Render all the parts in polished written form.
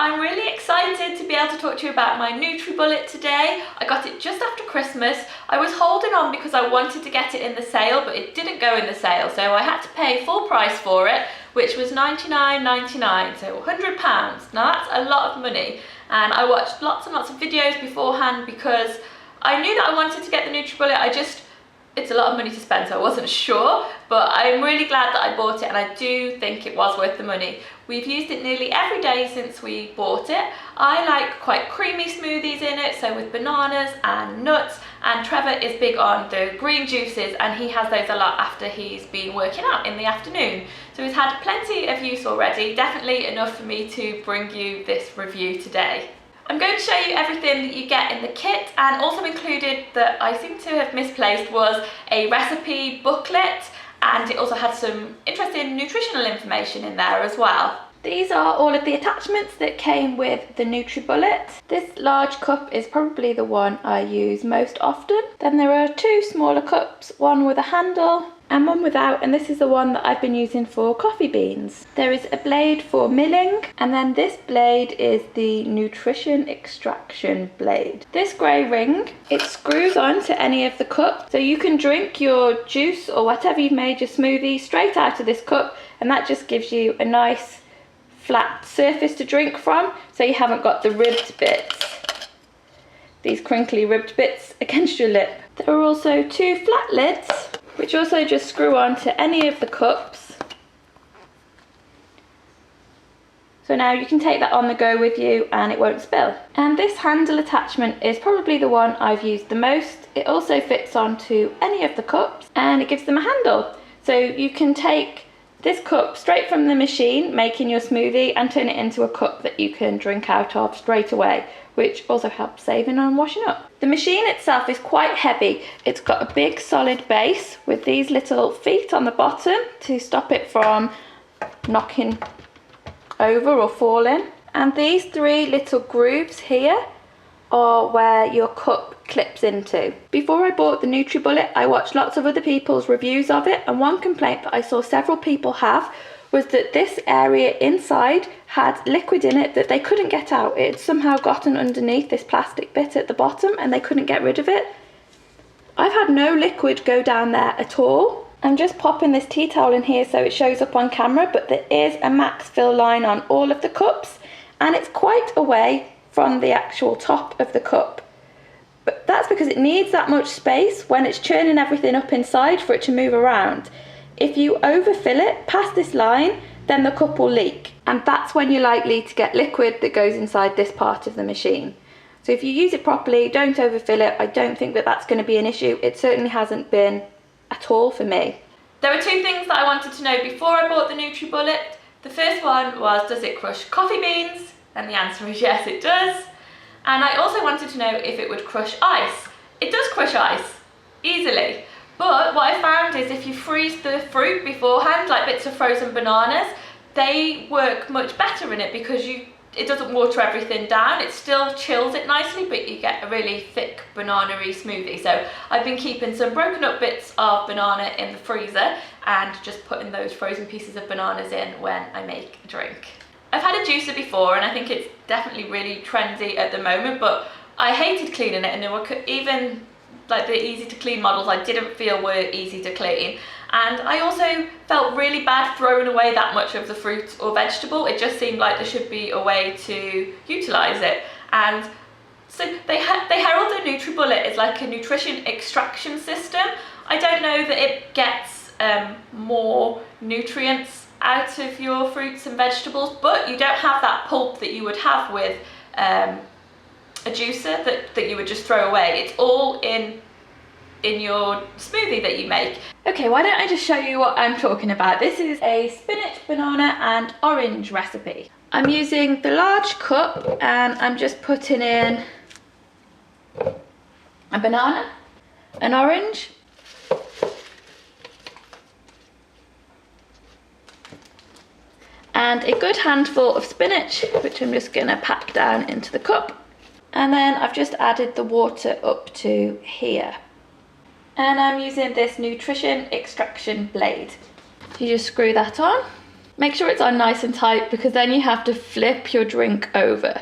I'm really excited to be able to talk to you about my NutriBullet today. I got it just after Christmas. I was holding on because I wanted to get it in the sale, but it didn't go in the sale, so I had to pay full price for it, which was $99.99, so £100. Now that's a lot of money, and I watched lots and lots of videos beforehand because I knew that I wanted to get the NutriBullet. It's a lot of money to spend, so I wasn't sure, but I'm really glad that I bought it, and I do think it was worth the money. We've used it nearly every day since we bought it. I like quite creamy smoothies in it, so with bananas and nuts, and Trevor is big on the green juices, and he has those a lot after he's been working out in the afternoon. So he's had plenty of use already, definitely enough for me to bring you this review today. I'm going to show you everything that you get in the kit, and also included that I seem to have misplaced was a recipe booklet, and it also had some interesting nutritional information in there as well. These are all of the attachments that came with the NutriBullet. This large cup is probably the one I use most often. Then there are two smaller cups, one with a handle and one without, and this is the one that I've been using for coffee beans. There is a blade for milling, and then this blade is the nutrition extraction blade. This grey ring, it screws on to any of the cups, so you can drink your juice or whatever you've made your smoothie straight out of this cup, and that just gives you a nice flat surface to drink from, so you haven't got the ribbed bits, these crinkly ribbed bits against your lip. There are also two flat lids which also just screw on to any of the cups. So now you can take that on the go with you and it won't spill. And this handle attachment is probably the one I've used the most. It also fits onto any of the cups and it gives them a handle. So you can take this cup straight from the machine, making your smoothie, and turn it into a cup that you can drink out of straight away, which also helps saving on washing up. The machine itself is quite heavy. It's got a big solid base with these little feet on the bottom to stop it from knocking over or falling. And these three little grooves here are where your cup clips into. Before I bought the NutriBullet, I watched lots of other people's reviews of it, and one complaint that I saw several people have was that this area inside had liquid in it that they couldn't get out. It had somehow gotten underneath this plastic bit at the bottom and they couldn't get rid of it. I've had no liquid go down there at all. I'm just popping this tea towel in here so it shows up on camera, but there is a max fill line on all of the cups, and it's quite away from the actual top of the cup. But that's because it needs that much space when it's churning everything up inside for it to move around. If you overfill it past this line, then the cup will leak, and that's when you're likely to get liquid that goes inside this part of the machine. So if you use it properly, don't overfill it. I don't think that that's going to be an issue. It certainly hasn't been at all for me. There were two things that I wanted to know before I bought the NutriBullet. The first one was, does it crush coffee beans? And the answer is yes, it does. And I also wanted to know if it would crush ice. It does crush ice, easily. But what I found is if you freeze the fruit beforehand, like bits of frozen bananas, they work much better in it because it doesn't water everything down. It still chills it nicely, but you get a really thick banana-y smoothie. So I've been keeping some broken up bits of banana in the freezer and just putting those frozen pieces of bananas in when I make a drink. I've had a juicer before, and I think it's definitely really trendy at the moment, but I hated cleaning it, and there were even like the easy to clean models I didn't feel were easy to clean. And I also felt really bad throwing away that much of the fruit or vegetable. It just seemed like there should be a way to utilise it. And so they herald the NutriBullet as like a nutrition extraction system. I don't know that it gets more nutrients out of your fruits and vegetables, but you don't have that pulp that you would have with a juicer that you would just throw away. It's all in your smoothie that you make. Okay, why don't I just show you what I'm talking about. This is a spinach, banana and orange recipe. I'm using the large cup and I'm just putting in a banana, an orange, and a good handful of spinach, which I'm just gonna pack down into the cup. And then I've just added the water up to here. And I'm using this nutrition extraction blade. So you just screw that on. Make sure it's on nice and tight, because then you have to flip your drink over.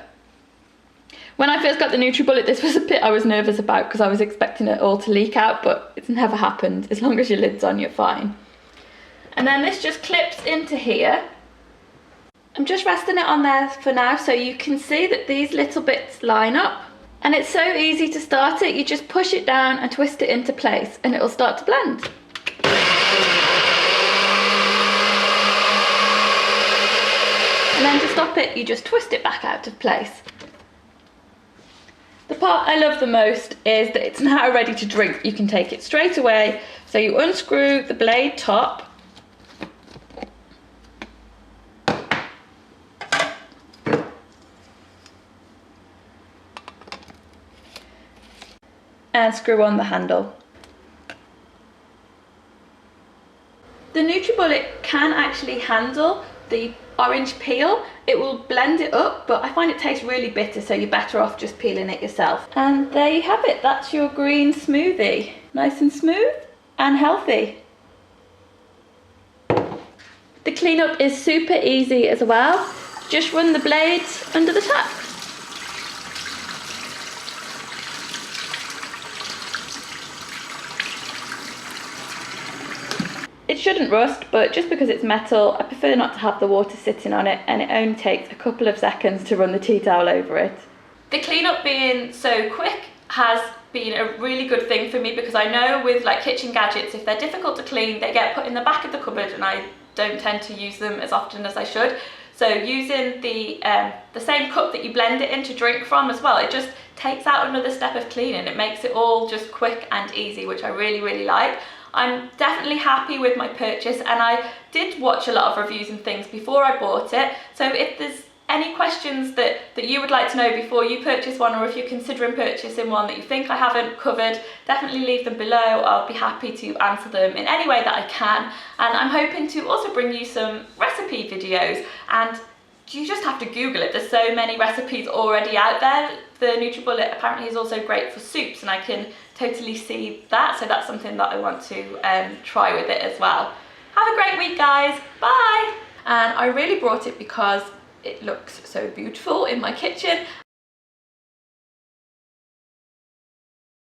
When I first got the NutriBullet, this was a bit I was nervous about because I was expecting it all to leak out, but it's never happened. As long as your lid's on, you're fine. And then this just clips into here. I'm just resting it on there for now so you can see that these little bits line up. And it's so easy to start it. You just push it down and twist it into place and it'll start to blend. And then to stop it, you just twist it back out of place. The part I love the most is that it's now ready to drink. You can take it straight away. So you unscrew the blade top. And screw on the handle. The NutriBullet can actually handle the orange peel. It will blend it up, but I find it tastes really bitter, so you're better off just peeling it yourself. And there you have it. That's your green smoothie. Nice and smooth and healthy. The cleanup is super easy as well. Just run the blades under the tap. It shouldn't rust, but just because it's metal, I prefer not to have the water sitting on it, and it only takes a couple of seconds to run the tea towel over it. The cleanup being so quick has been a really good thing for me, because I know with like kitchen gadgets, if they're difficult to clean, they get put in the back of the cupboard and I don't tend to use them as often as I should. So using the same cup that you blend it in to drink from as well, it just takes out another step of cleaning. It makes it all just quick and easy, which I really, really like. I'm definitely happy with my purchase, and I did watch a lot of reviews and things before I bought it. So if there's any questions that you would like to know before you purchase one, or if you're considering purchasing one that you think I haven't covered, definitely leave them below. I'll be happy to answer them in any way that I can. And I'm hoping to also bring you some recipe videos, and you just have to Google it. There's so many recipes already out there. The NutriBullet apparently is also great for soups, and I can totally see that. So that's something that I want to try with it as well. Have a great week, guys. Bye. And I really brought it because it looks so beautiful in my kitchen.